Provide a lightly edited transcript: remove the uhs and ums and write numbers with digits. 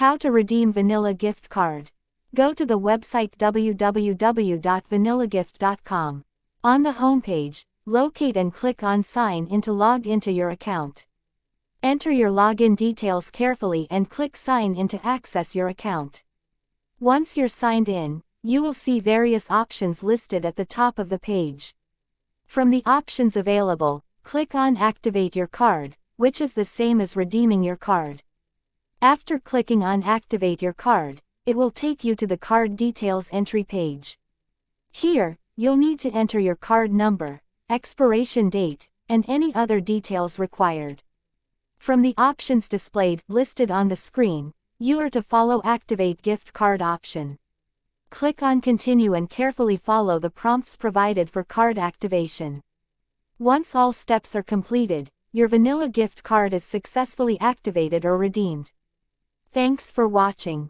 How to redeem Vanilla gift card. Go to the website www.vanillagift.com. On the homepage, locate and click on Sign in to log into your account. Enter your login details carefully and click Sign in to access your account. Once you're signed in, you will see various options listed at the top of the page. From the options available, click on Activate your card, which is the same as redeeming your card. After clicking on Activate your card, it will take you to the card details entry page. Here, you'll need to enter your card number, expiration date, and any other details required. From the options displayed listed on the screen, you are to follow Activate Gift Card option. Click on Continue and carefully follow the prompts provided for card activation. Once all steps are completed, your Vanilla gift card is successfully activated or redeemed. Thanks for watching.